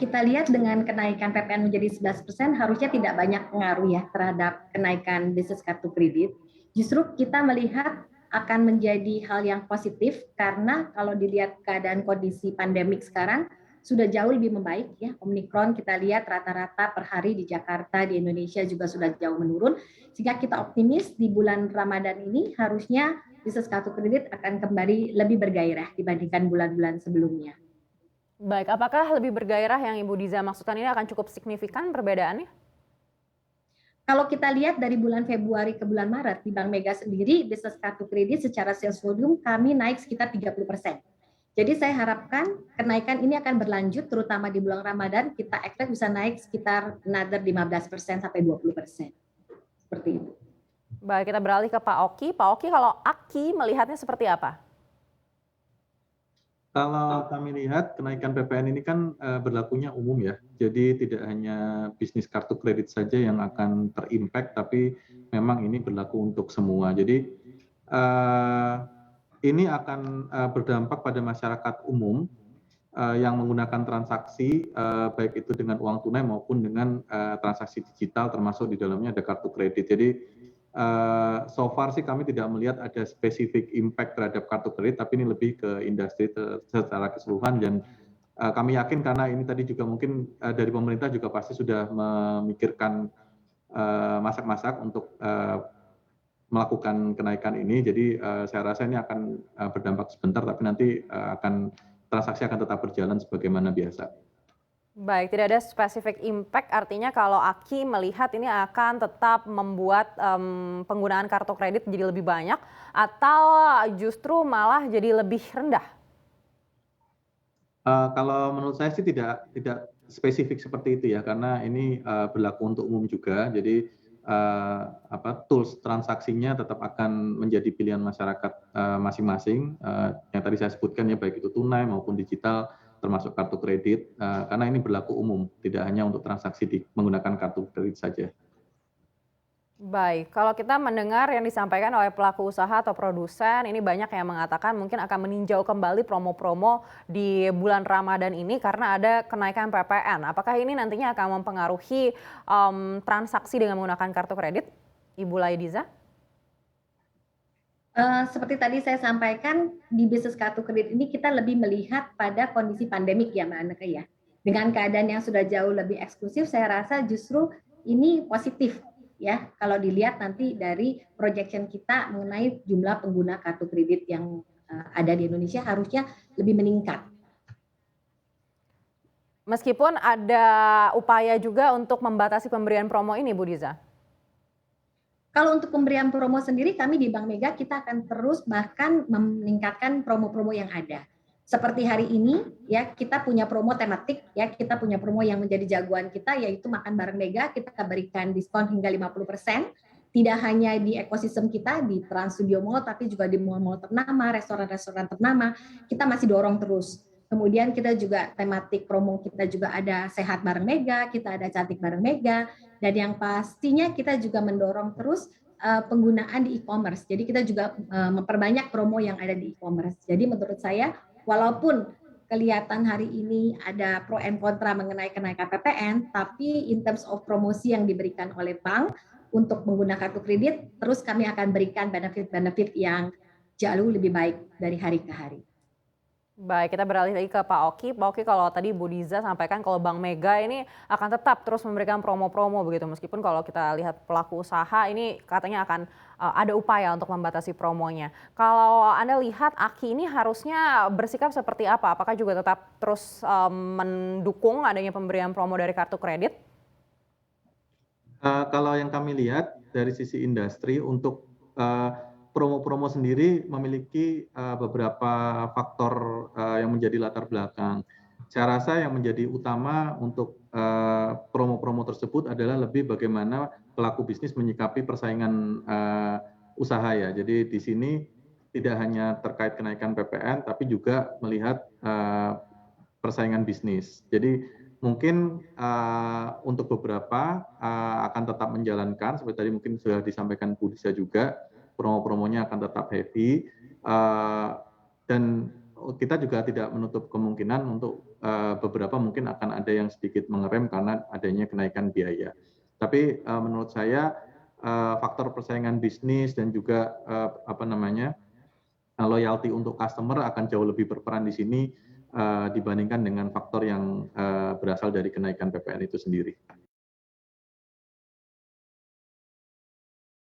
kita lihat dengan kenaikan PPN menjadi 11% harusnya tidak banyak pengaruh ya terhadap kenaikan bisnis kartu kredit. Justru kita melihat akan menjadi hal yang positif karena kalau dilihat keadaan kondisi pandemik sekarang sudah jauh lebih membaik ya. Omikron kita lihat rata-rata per hari di Jakarta, di Indonesia juga sudah jauh menurun. Sehingga kita optimis di bulan Ramadan ini harusnya bisnis kartu kredit akan kembali lebih bergairah dibandingkan bulan-bulan sebelumnya. Baik, apakah lebih bergairah yang Ibu Diza maksudkan ini akan cukup signifikan perbedaannya? Kalau kita lihat dari bulan Februari ke bulan Maret, di Bank Mega sendiri, bisnis kartu kredit secara sales volume kami naik sekitar 30%. Jadi saya harapkan kenaikan ini akan berlanjut, terutama di bulan Ramadan, kita expect bisa naik sekitar another 15% sampai 20%. Seperti itu. Baik, kita beralih ke Pak Oki. Pak Oki, kalau Aki melihatnya seperti apa? Kalau kami lihat kenaikan PPN ini kan berlakunya umum ya, jadi tidak hanya bisnis kartu kredit saja yang akan terimpact, tapi memang ini berlaku untuk semua. Jadi ini akan berdampak pada masyarakat umum yang menggunakan transaksi baik itu dengan uang tunai maupun dengan transaksi digital, termasuk di dalamnya ada kartu kredit. Jadi so far sih kami tidak melihat ada spesifik impact terhadap kartu kredit, tapi ini lebih ke industri secara keseluruhan dan kami yakin karena ini tadi juga mungkin dari pemerintah juga pasti sudah memikirkan masak-masak untuk melakukan kenaikan ini. Jadi saya rasa ini akan berdampak sebentar, tapi nanti transaksi akan tetap berjalan sebagaimana biasa. Baik, tidak ada spesifik impact, artinya kalau Aki melihat ini akan tetap membuat penggunaan kartu kredit jadi lebih banyak atau justru malah jadi lebih rendah? Kalau menurut saya sih tidak spesifik seperti itu ya, karena ini berlaku untuk umum juga. Jadi tools transaksinya tetap akan menjadi pilihan masyarakat masing-masing. Yang tadi saya sebutkan ya, baik itu tunai maupun digital, termasuk kartu kredit, karena ini berlaku umum, tidak hanya untuk transaksi menggunakan kartu kredit saja. Baik, kalau kita mendengar yang disampaikan oleh pelaku usaha atau produsen, ini banyak yang mengatakan mungkin akan meninjau kembali promo-promo di bulan Ramadan ini karena ada kenaikan PPN. Apakah ini nantinya akan mempengaruhi transaksi dengan menggunakan kartu kredit, Ibu Laidiza? Seperti tadi saya sampaikan, di bisnis kartu kredit ini kita lebih melihat pada kondisi pandemik ya Mbak Anneke ya. Dengan keadaan yang sudah jauh lebih eksklusif, saya rasa justru ini positif ya kalau dilihat nanti dari projection kita mengenai jumlah pengguna kartu kredit yang ada di Indonesia harusnya lebih meningkat. Meskipun ada upaya juga untuk membatasi pemberian promo ini, Bu Diza? Kalau untuk pemberian promo sendiri, kami di Bank Mega kita akan terus bahkan meningkatkan promo-promo yang ada. Seperti hari ini, ya kita punya promo tematik, ya kita punya promo yang menjadi jagoan kita, yaitu makan bareng Mega, kita berikan diskon hingga 50%. Tidak hanya di ekosistem kita, di Trans Studio Mall, tapi juga di mall-mall ternama, restoran-restoran ternama, kita masih dorong terus. Kemudian kita juga tematik promo kita juga ada sehat bareng Mega, kita ada cantik bareng Mega, dan yang pastinya kita juga mendorong terus penggunaan di e-commerce. Jadi kita juga memperbanyak promo yang ada di e-commerce. Jadi menurut saya walaupun kelihatan hari ini ada pro and kontra mengenai kenaikan PPN, tapi in terms of promosi yang diberikan oleh bank untuk menggunakan kartu kredit, terus kami akan berikan benefit-benefit yang jauh lebih baik dari hari ke hari. Baik, kita beralih lagi ke Pak Oki. Pak Oki, kalau tadi Bu Diza sampaikan kalau Bank Mega ini akan tetap terus memberikan promo-promo begitu, meskipun kalau kita lihat pelaku usaha ini katanya akan ada upaya untuk membatasi promonya. Kalau Anda lihat Aki ini harusnya bersikap seperti apa? Apakah juga tetap terus mendukung adanya pemberian promo dari kartu kredit? Kalau yang kami lihat dari sisi industri untuk promo-promo sendiri memiliki beberapa faktor yang menjadi latar belakang. Saya rasa yang menjadi utama untuk promo-promo tersebut adalah lebih bagaimana pelaku bisnis menyikapi persaingan usaha ya. Jadi di sini tidak hanya terkait kenaikan PPN, tapi juga melihat persaingan bisnis. Jadi mungkin untuk beberapa akan tetap menjalankan, seperti tadi mungkin sudah disampaikan Bu Diza juga, promo-promonya akan tetap heavy, dan kita juga tidak menutup kemungkinan untuk beberapa mungkin akan ada yang sedikit mengerem karena adanya kenaikan biaya. Tapi menurut saya faktor persaingan bisnis dan juga loyalty untuk customer akan jauh lebih berperan di sini dibandingkan dengan faktor yang berasal dari kenaikan PPN itu sendiri.